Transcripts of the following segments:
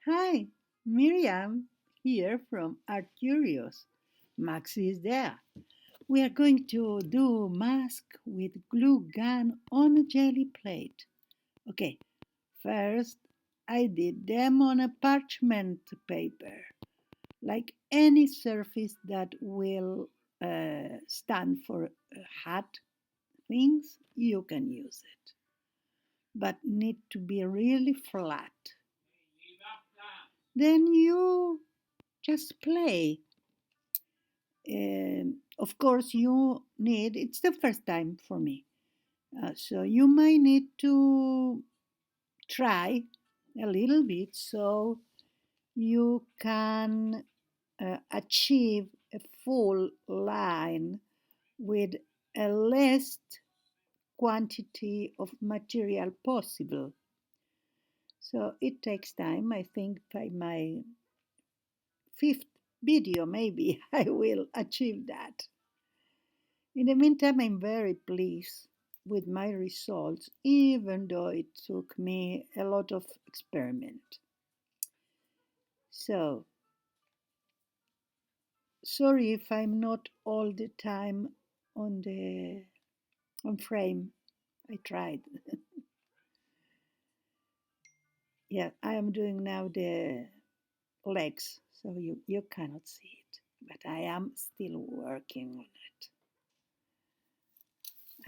Hi, Miriam here from Art Curious. Max is there. We are going to do mask with glue gun on a jelly plate. Okay, first I did them on a parchment paper, like any surface that will stand for hat things, you can use it, but need to be really flat. Then you just play. Of course, you need, it's the first time for me. So you might need to try a little bit so you can achieve a full line with a less quantity of material possible. So it takes time. I think by my fifth video, maybe I will achieve that. In the meantime, I'm very pleased with my results, even though it took me a lot of experiment. So, sorry if I'm not all the time on frame. I tried. Yeah, I am doing now the legs, so you cannot see it, but I am still working on it.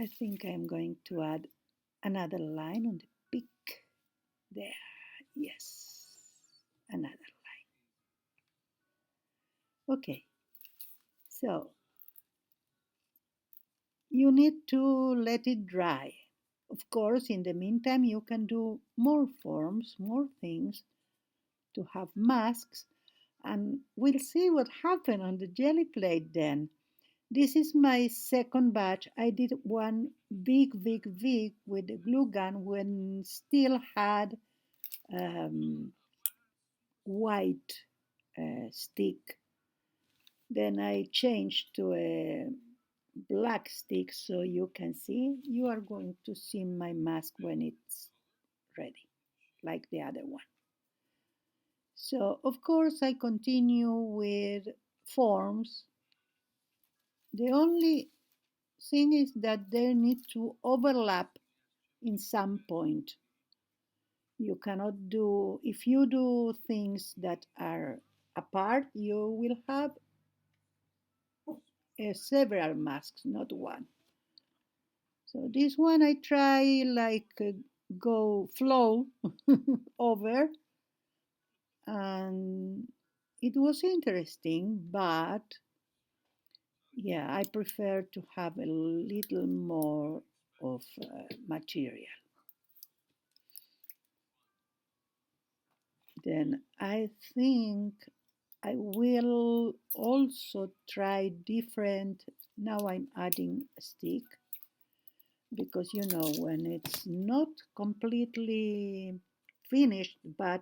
I think I'm going to add another line on the peak there. Yes, another. Okay, so you need to let it dry. Of course, in the meantime, you can do more forms, more things to have masks, and we'll see what happened on the jelly plate then. This is my second batch. I did one big with the glue gun when still had white stick. Then I changed to a black stick so you can see. You are going to see my mask when it's ready, like the other one. So, of course, I continue with forms. The only thing is that they need to overlap in some point. You cannot do, if you do things that are apart, you will have several masks, not one. So this one I try like go flow over, and it was interesting, but yeah, I prefer to have a little more of material. Then I think I will also try different. Now I'm adding a stick because you know when it's not completely finished but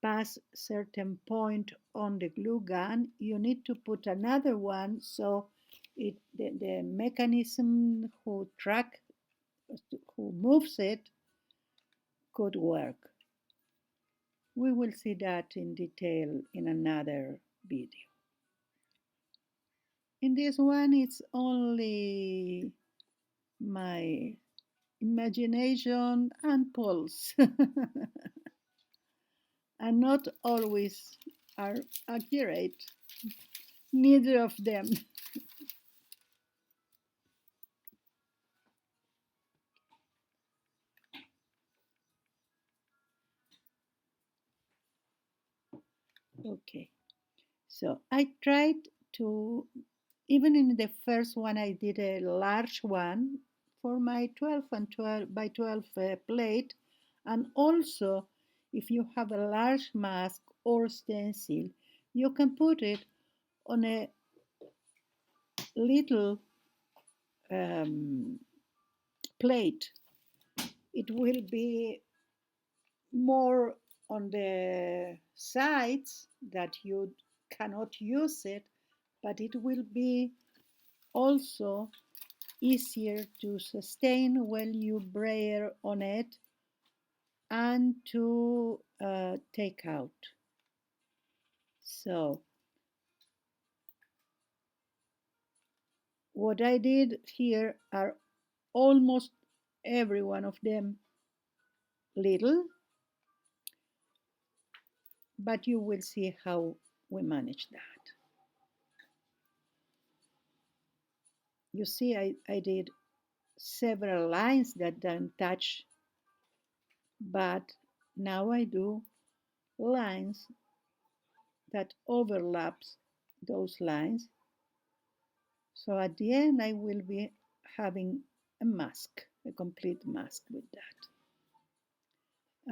past certain point on the glue gun, you need to put another one so the mechanism who moves it could work. We will see that in detail in another video. In this one, it's only my imagination and pulse, and not always are accurate, neither of them. Okay, so I tried to, even in the first one, I did a large one for my 12 and 12 by 12 plate. And also, if you have a large mask or stencil, you can put it on a little um, plate. It will be more on the sides that you cannot use it, but it will be also easier to sustain when you braille on it and to take out. So what I did here are almost every one of them little, but you will see how we manage that. You see, I did several lines that don't touch, but now I do lines that overlaps those lines. So at the end, I will be having a mask, a complete mask with that.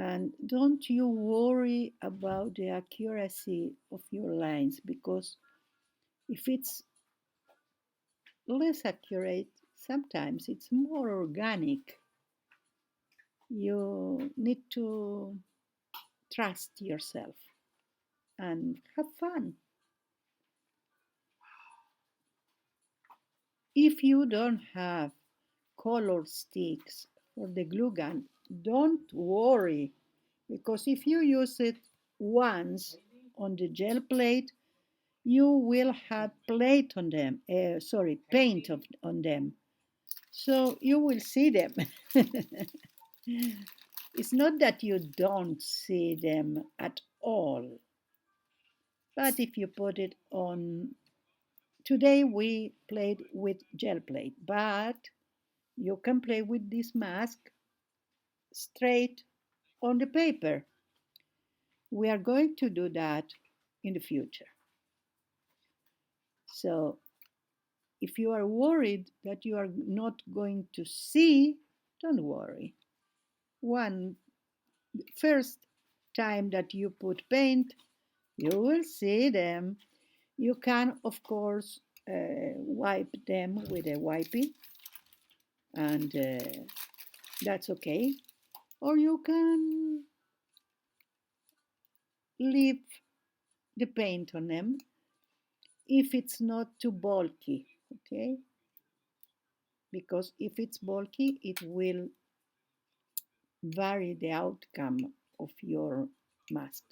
And don't you worry about the accuracy of your lines, because if it's less accurate, sometimes it's more organic. You need to trust yourself and have fun. If you don't have color sticks for the glue gun, don't worry, because if you use it once on the gel plate, you will have paint on them. On them, so you will see them. It's not that you don't see them at all, but if you put it on, today we played with gel plate, but you can play with this mask straight on the paper. We are going to do that in the future. So if you are worried that you are not going to see, don't worry. One first time that you put paint, you will see them. You can, of course, wipe them with a wipey, and that's okay. Or you can leave the paint on them if it's not too bulky, okay? Because if it's bulky, it will vary the outcome of your mask.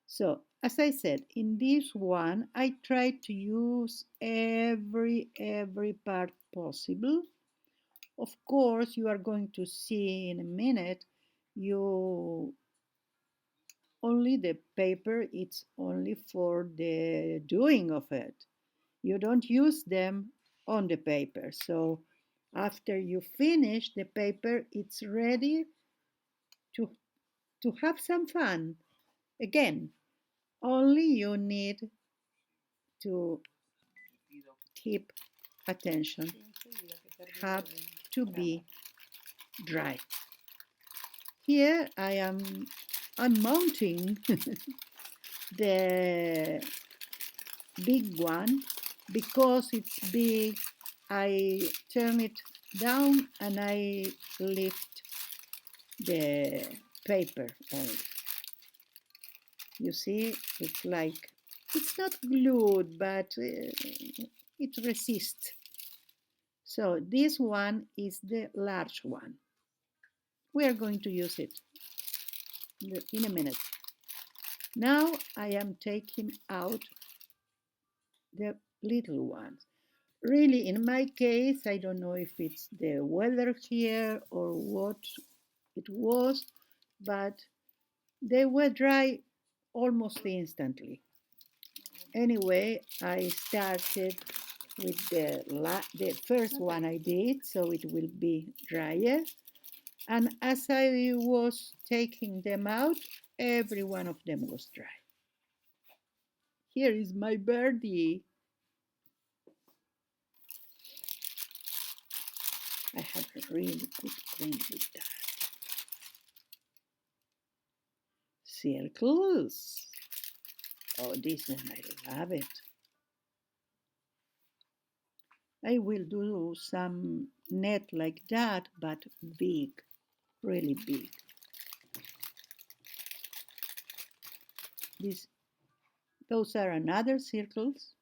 So, as I said, in this one, I tried to use every part possible. Of course, you are going to see in a minute, you only the paper, it's only for the doing of it. You don't use them on the paper. So after you finish the paper, it's ready to, to have some fun. Again, only you need to keep attention, have to be dry. Here I'm mounting the big one. Because it's big, I turn it down and I lift the paper only. You see, it's not glued, but it resists. So this one is the large one. We are going to use it in a minute. Now I am taking out the little ones. Really, in my case, I don't know if it's the weather here or what it was, but they were dry almost instantly. Anyway, I started with the first one I did, so it will be drier. And as I was taking them out, every one of them was dry. Here is my birdie. I have a really good print with that. Circles. Oh, this one, I love it. I will do some net like that, but big, really big. Those are another circles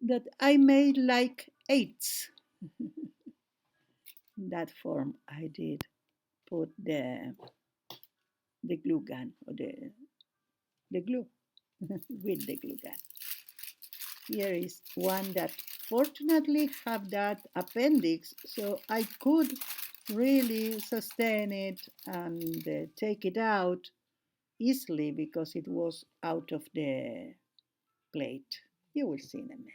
that I made like eights. In that form, I did put the the glue gun or the glue with the glue gun. Here is one that fortunately have that appendix, so I could really sustain it and take it out easily because it was out of the plate. You will see in a minute.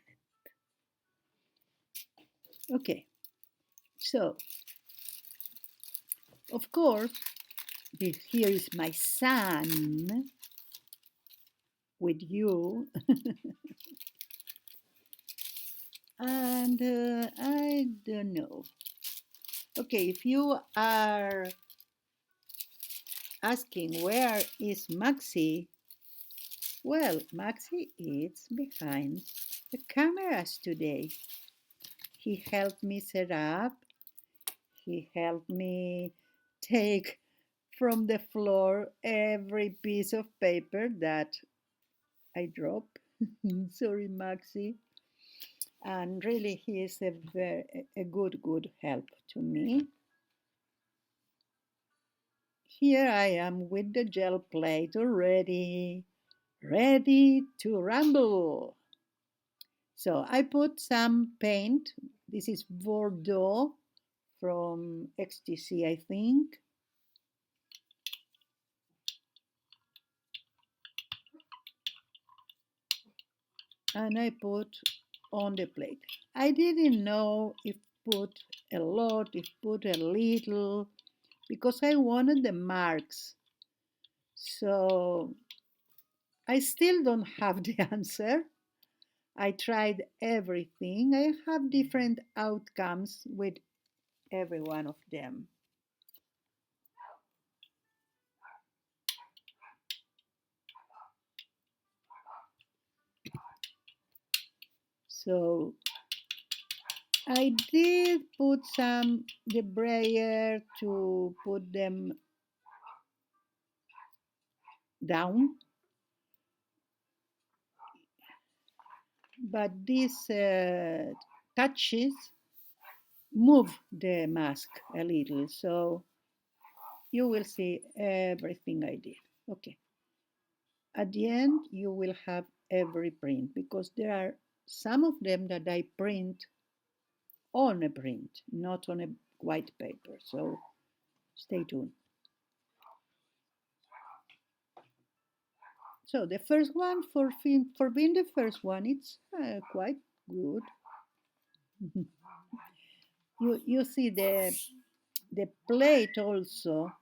Okay, so of course, here is my son with you, and I don't know. Okay, if you are asking where is Maxi, well, Maxi is behind the cameras today. He helped me set up, he helped me take from the floor every piece of paper that I drop. Sorry, Maxi. And really, he is a good help to me. Here I am with the gel plate already, ready to rumble. So I put some paint. This is Bordeaux from XTC, I think. And I put on the plate. I didn't know if put a lot, if put a little, because I wanted the marks. So I still don't have the answer. I tried everything. I have different outcomes with every one of them. So I did put some the brayer to put them down, but these touches move the mask a little, so you will see everything I did. Okay. At the end, you will have every print because there are some of them that I print on a print, not on a white paper. So stay tuned. So the first one for being the first one, it's quite good. You see the plate also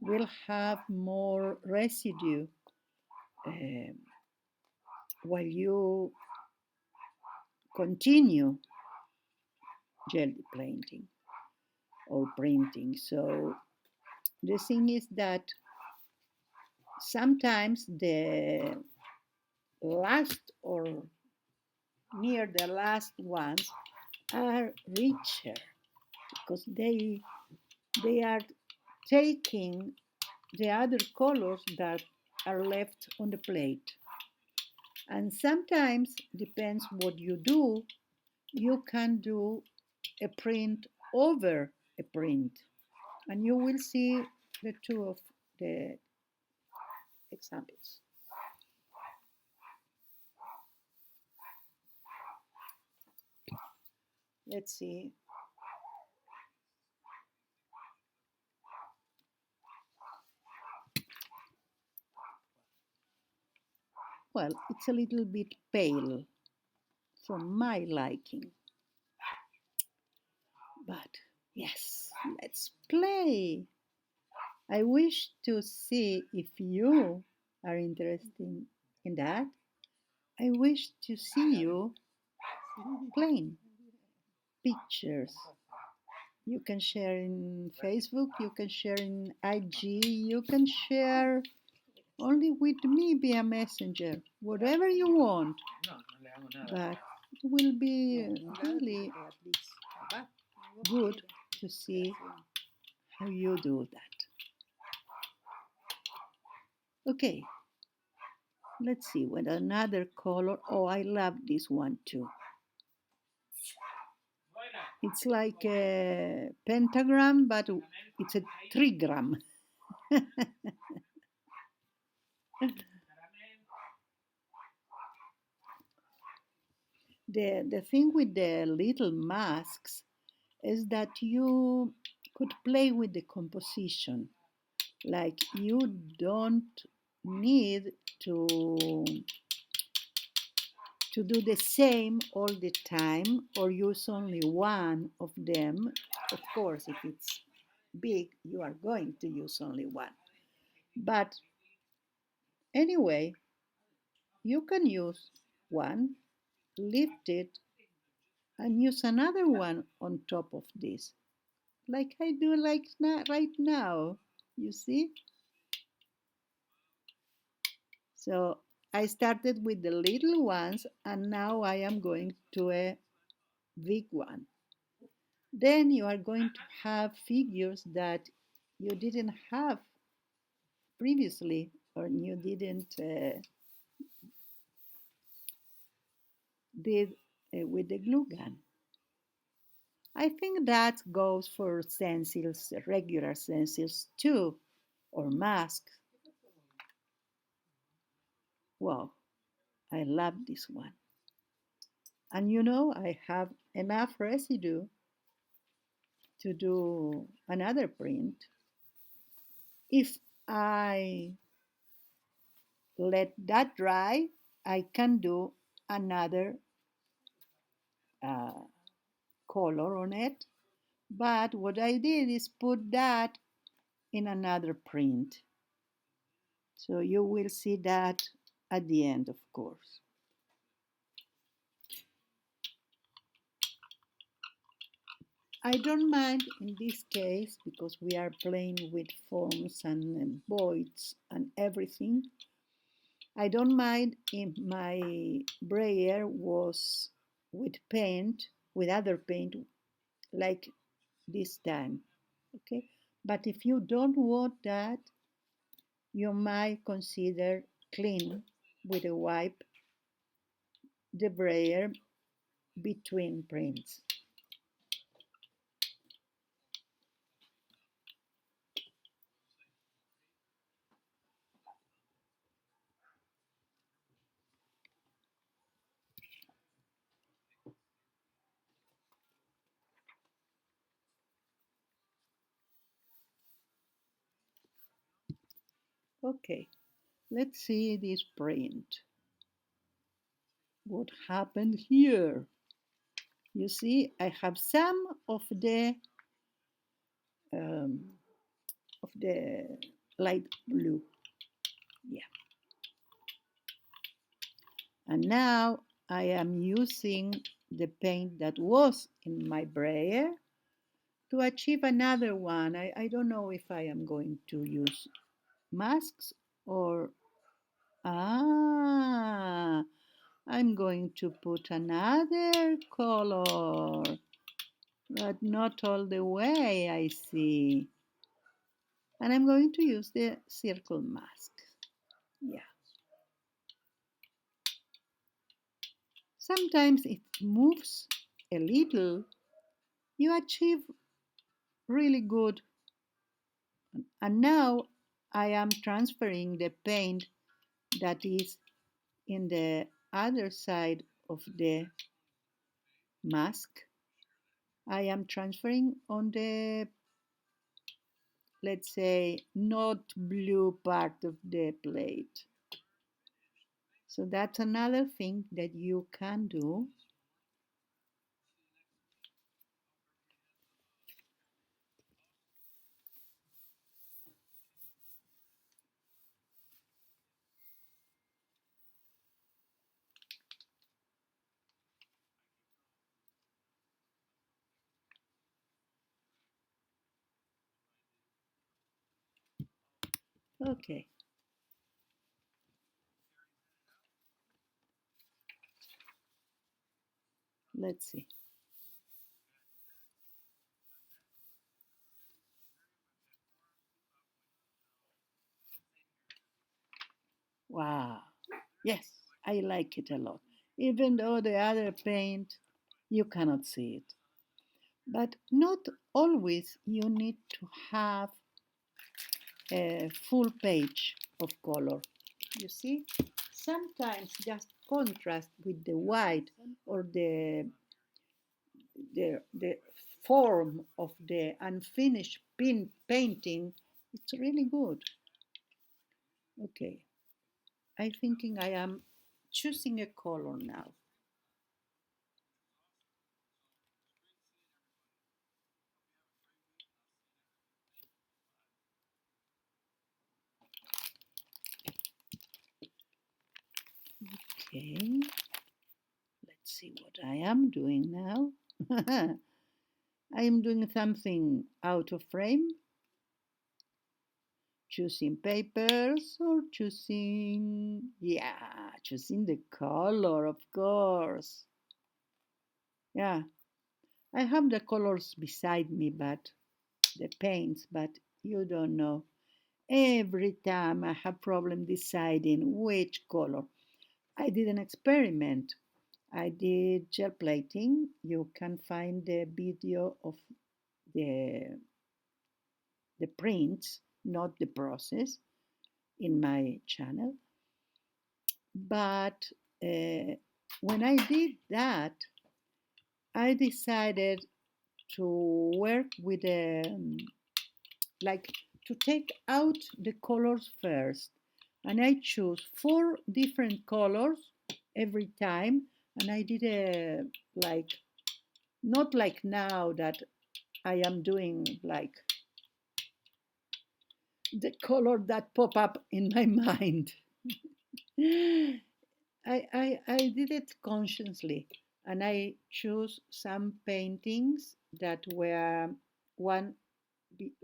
will have more residue uh, while you continue gel painting or printing. So the thing is that sometimes the last or near the last ones are richer because they are taking the other colors that are left on the plate. And sometimes, depends what you do, you can do a print over a print. And you will see the two of the examples. Let's see. Well, it's a little bit pale for my liking. But yes, let's play. I wish to see if you are interested in that. I wish to see you playing pictures. You can share in Facebook, you can share in IG, you can share only with me via Messenger, whatever you want. But it will be really good to see how you do that. Okay, let's see with another color. Oh, I love this one too. It's like a pentagram, but it's a trigram. The thing with the little masks is that you could play with the composition. Like you don't need to to do the same all the time or use only one of them. Of course, if it's big, you are going to use only one. But anyway, you can use one, lift it, and use another one on top of this, like I do like right now. You see? So I started with the little ones, and now I am going to a big one. Then you are going to have figures that you didn't have previously or you didn't did with the glue gun. I think that goes for stencils, regular stencils too, or masks. Wow, I love this one. And you know, I have enough residue to do another print. If I let that dry, I can do another uh, color on it. But what I did is put that in another print. So you will see that at the end, of course. I don't mind in this case because we are playing with forms and voids and everything. I don't mind if my brayer was with paint, with other paint, like this time. Okay, but if you don't want that, you might consider clean with a wipe the brayer between prints. Okay, let's see this print. What happened here? You see, I have some um, of the light blue. Yeah, and now I am using the paint that was in my brayer to achieve another one. I don't know if I am going to use masks or ah, I'm going to put another color, but not all the way, I see. And I'm going to use the circle mask. Yeah. Sometimes it moves a little. You achieve really good. And now I am transferring the paint that is in the other side of the mask. I am transferring on the, let's say, not blue part of the plate. So that's another thing that you can do. Okay, let's see. Wow. Yes, I like it a lot. Even though the other paint, you cannot see it. But not always you need to have a full page of color. You see, sometimes just contrast with the white or the form of the unfinished painting, it's really good. Okay, I'm thinking I am choosing a color now. Okay, let's see what I am doing now. I am doing something out of frame, choosing papers or choosing the color, of course. Yeah, I have the colors beside me, but the paints, but you don't know. Every time I have problem deciding which color. I did an experiment. I did gel plating. You can find the video of the the prints, not the process, in my channel. But when I did that, I decided to work with like to take out the colors first, and I choose four different colors every time, and I did a like not like now that I am doing like the color that pop up in my mind. I did it consciously, and I chose some paintings that were one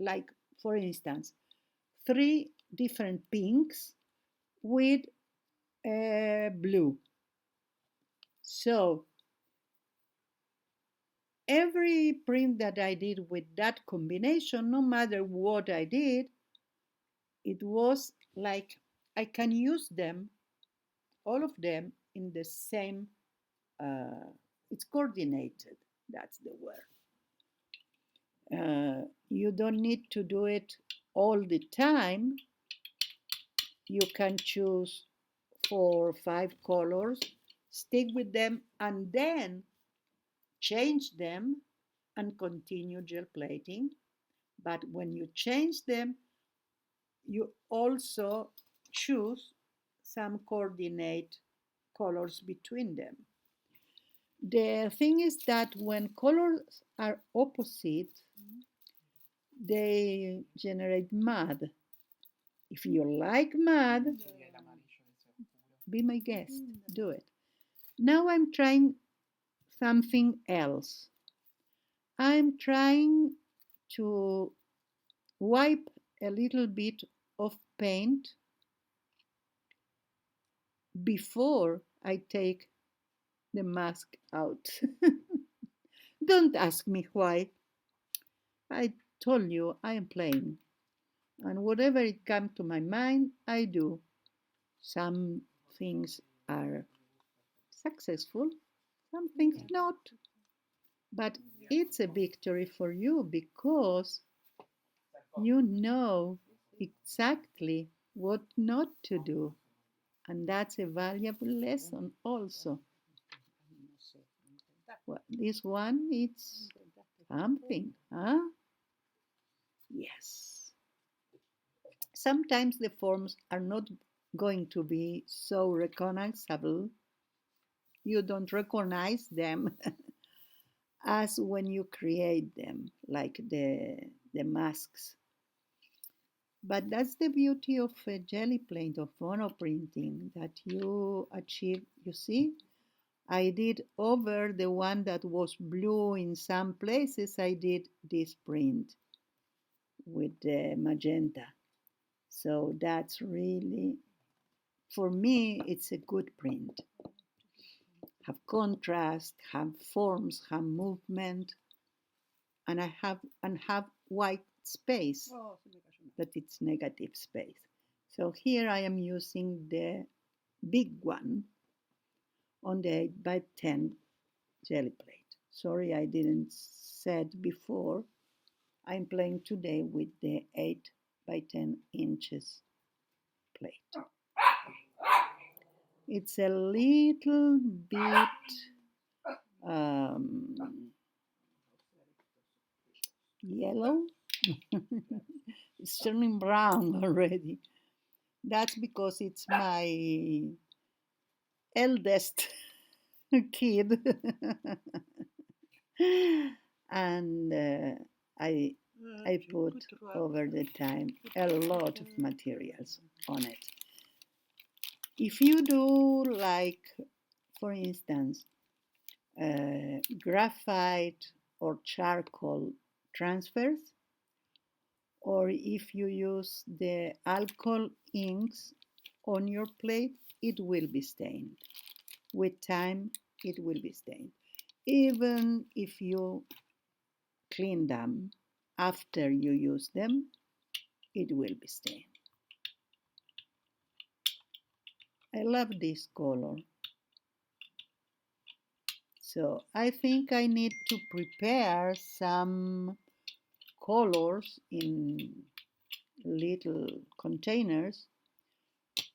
like, for instance, three different pinks with blue. So every print that I did with that combination, no matter what I did, it was like I can use them, all of them, in the same. It's coordinated. That's the word. You don't need to do it all the time. You can choose 4 or 5 colors, stick with them, and then change them and continue gel plating. But when you change them, you also choose some coordinate colors between them. The thing is that when colors are opposite, they generate mud. If you like mud, be my guest, do it. Now I'm trying something else. I'm trying to wipe a little bit of paint before I take the mask out. Don't ask me why. I told you I am playing, and whatever it comes to my mind, I do. Some things are successful, some things not. But it's a victory for you because you know exactly what not to do. And that's a valuable lesson also. Well, this one, it's something, huh? Yes. Sometimes the forms are not going to be so recognizable. You don't recognize them as when you create them, like the masks. But that's the beauty of a jelly plate of monoprinting that you achieve. You see, I did over the one that was blue in some places, I did this print with the magenta. So that's really, for me, it's a good print. Have contrast, have forms, have movement, and have white space, but it's negative space. So here I am using the big one on the 8 by 10 jelly plate. Sorry I didn't said before. I'm playing today with the 8 by 10 inches plate. It's a little bit um, yellow. It's turning brown already. That's because it's my eldest kid. And I I put over the time a lot of materials on it. If you do, like, for instance, graphite or charcoal transfers, or if you use the alcohol inks on your plate, it will be stained. With time, it will be stained. Even if you clean them after you use them, it will be stained. I love this color. So I think I need to prepare some colors in little containers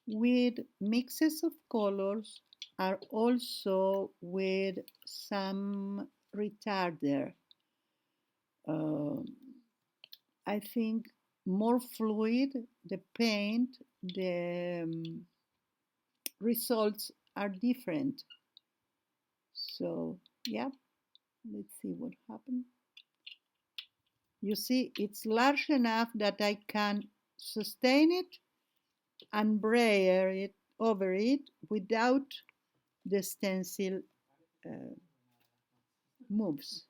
with mixes of colors, are also with some retarder. Uh, I think more fluid the paint, the results are different. So yeah, let's see what happens. You see, it's large enough that I can sustain it and brayer it over it without the stencil uh, moves.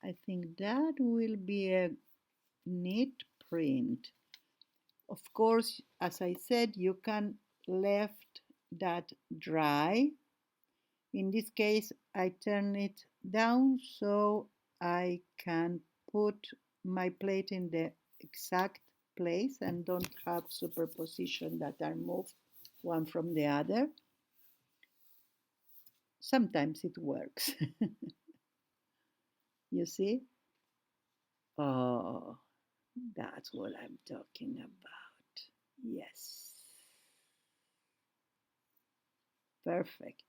I think that will be a neat print. Of course, as I said, you can left that dry. In this case, I turn it down so I can put my plate in the exact place and don't have superposition that are moved one from the other. Sometimes it works. You see? Oh, that's what I'm talking about. Yes, perfect.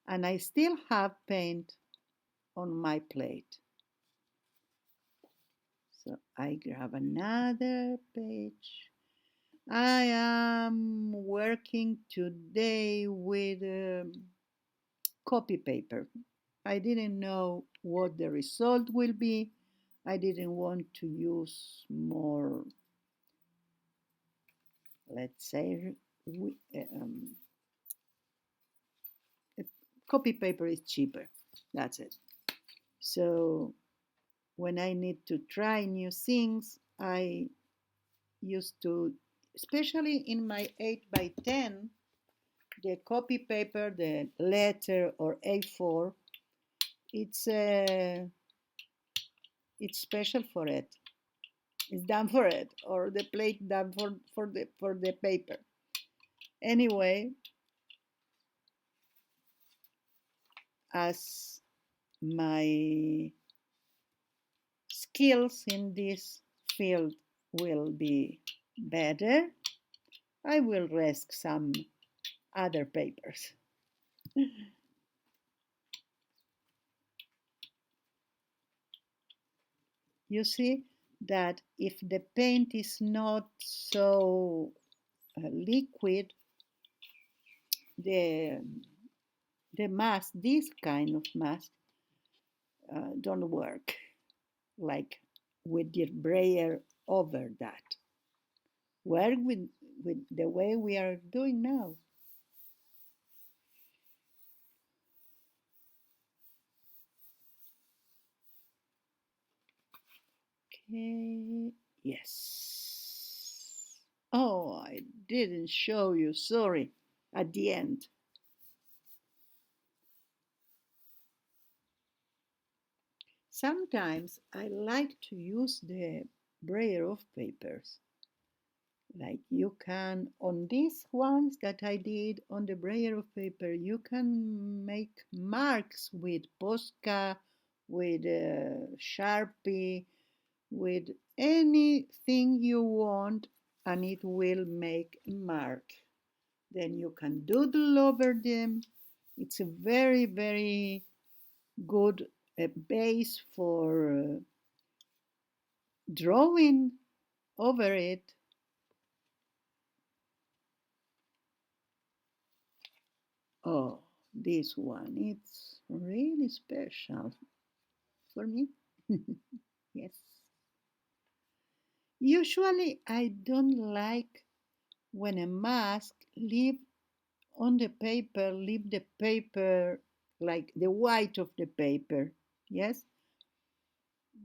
And I still have paint on my plate. So I grab another page. I am working today with copy paper. I didn't know what the result will be. I didn't want to use more, let's say, um, copy paper is cheaper. That's it. So when I need to try new things, I used to, especially in my 8 by 10, the copy paper, the letter or A4, it's it's special for it. It's done for it, or the plate done for the paper. Anyway, as my skills in this field will be better, I will risk some other papers. You see that if the paint is not so liquid, the the mask, this kind of mask, don't work like with the brayer over that. Work with the way we are doing now. Okay, yes. Oh, I didn't show you, sorry, at the end. Sometimes I like to use the brayer of papers. Like you can, on these ones that I did on the brayer of paper, you can make marks with Posca, with Sharpie, with anything you want, and it will make a mark. Then you can doodle over them. It's a very, very good base for drawing over it. Oh, this one, it's really special for me. Yes. Usually, I don't like when a mask leave the paper like the white of the paper. Yes,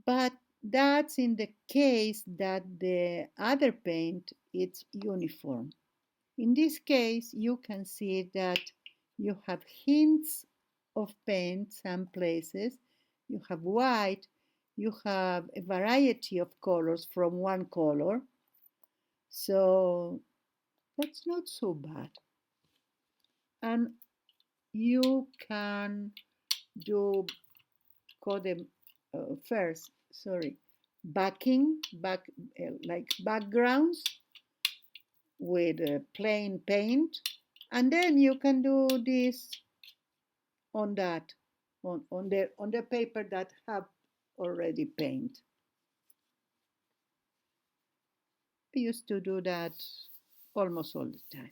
but that's in the case that the other paint it's uniform. In this case, you can see that you have hints of paint some places. You have white, you have a variety of colors from one color. So that's not so bad. And you can do code first, sorry, like backgrounds with plain paint, and then you can do this on that on the paper that have already paint. I used to do that almost all the time.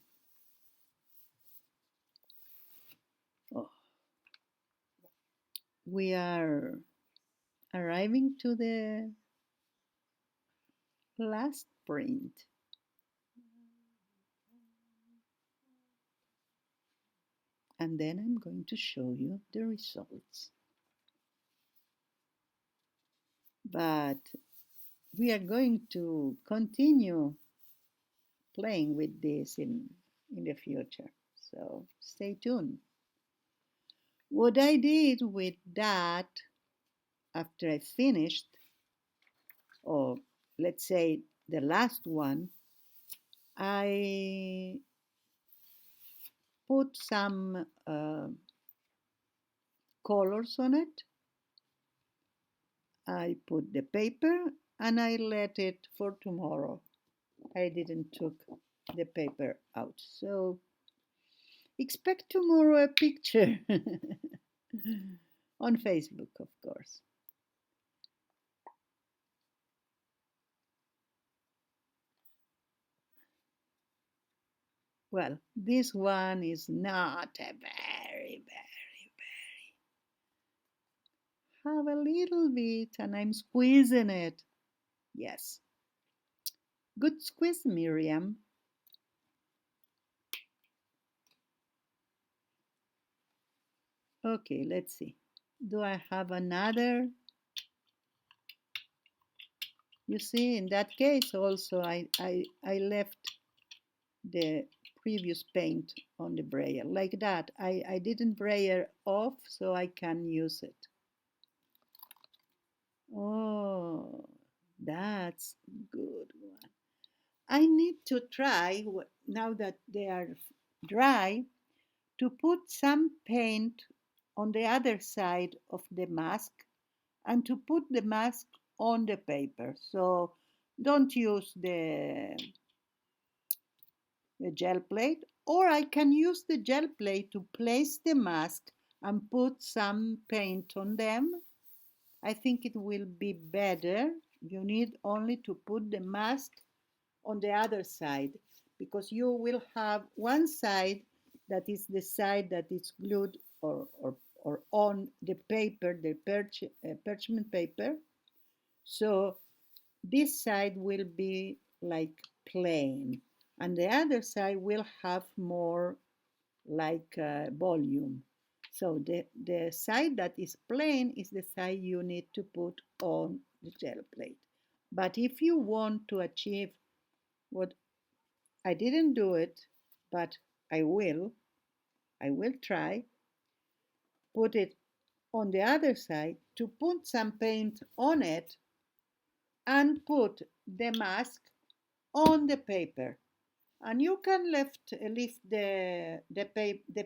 Oh, we are arriving to the last print, and then I'm going to show you the results. But we are going to continue playing with this in the future. So stay tuned. What I did with that after I finished, or let's say the last one, I put some colors on it. I put the paper and I let it for tomorrow. I didn't took the paper out. So expect tomorrow a picture on Facebook, of course. Well, this one is not a very, have a little bit and I'm squeezing it. Yes. Good squeeze, Miriam. Okay, let's see. Do I have another? You see, in that case also I left the previous paint on the brayer like that. I didn't brayer off so I can use it. Oh, that's good one. I need to try, now that they are dry, to put some paint on the other side of the mask and to put the mask on the paper. So don't use the gel plate, or I can use the gel plate to place the mask and put some paint on them. I think it will be better. You need only to put the mask on the other side because you will have one side that is the side that is glued or on the paper, the parchment paper. So this side will be like plain and the other side will have more like volume. So the side that is plain is the side you need to put on the gel plate. But if you want to achieve what I didn't do it, but I will try, put it on the other side to put some paint on it and put the mask on the paper. And you can leave the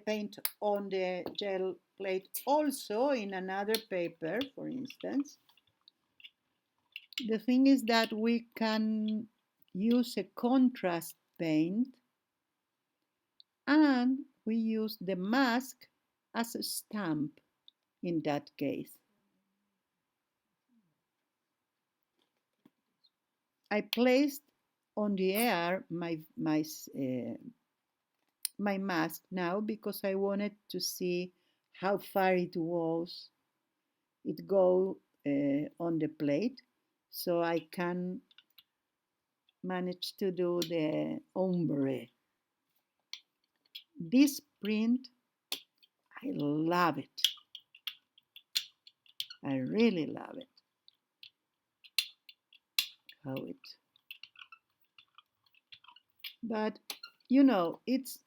paint on the gel plate also in another paper, for instance. The thing is that we can use a contrast paint, and we use the mask as a stamp in that case. I placed on the air my mask now because I wanted to see how far it go on the plate, so I can manage to do the ombre. This print, I love it. I really love it. How it, but it's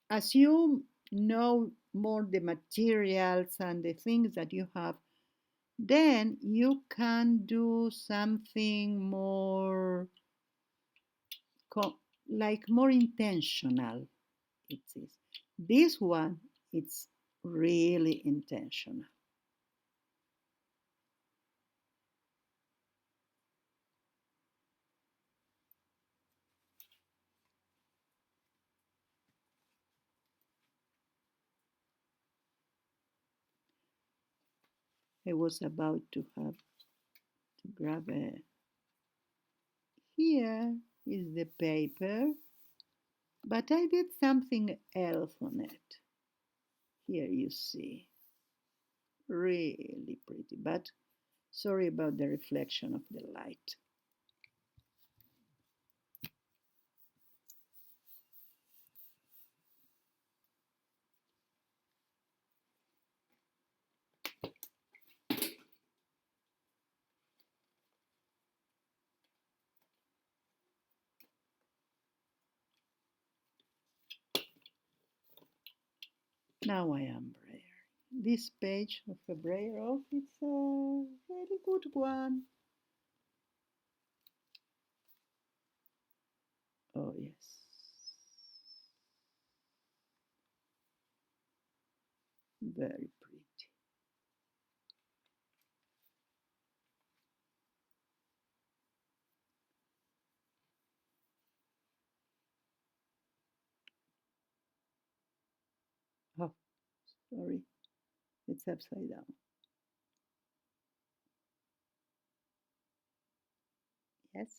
as you know more the materials and the things that you have, then you can do something more like more intentional. It is. This one, it's really intentional. I was about to have to grab a. Here is the paper, but I did something else on it. Here you see. Really pretty, but sorry about the reflection of the light. Now I am braille. This page of a braille, it's a very good one. Oh yes, very pretty. Oh, sorry, it's upside down. Yes,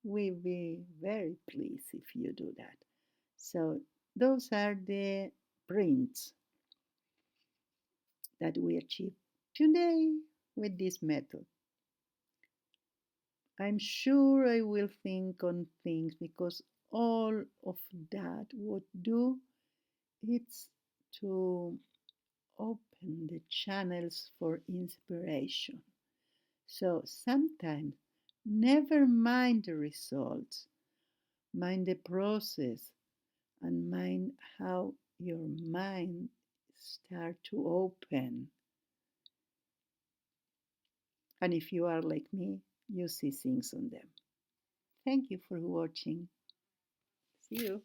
we'll be very pleased if you do that. So those are the prints that we achieved today with this method. I'm sure I will think on things because all of that would do it's to open the channels for inspiration. So sometimes never mind the results, mind the process and mind how your mind start to open. And if you are like me, you see things on them. Thank you for watching. See you.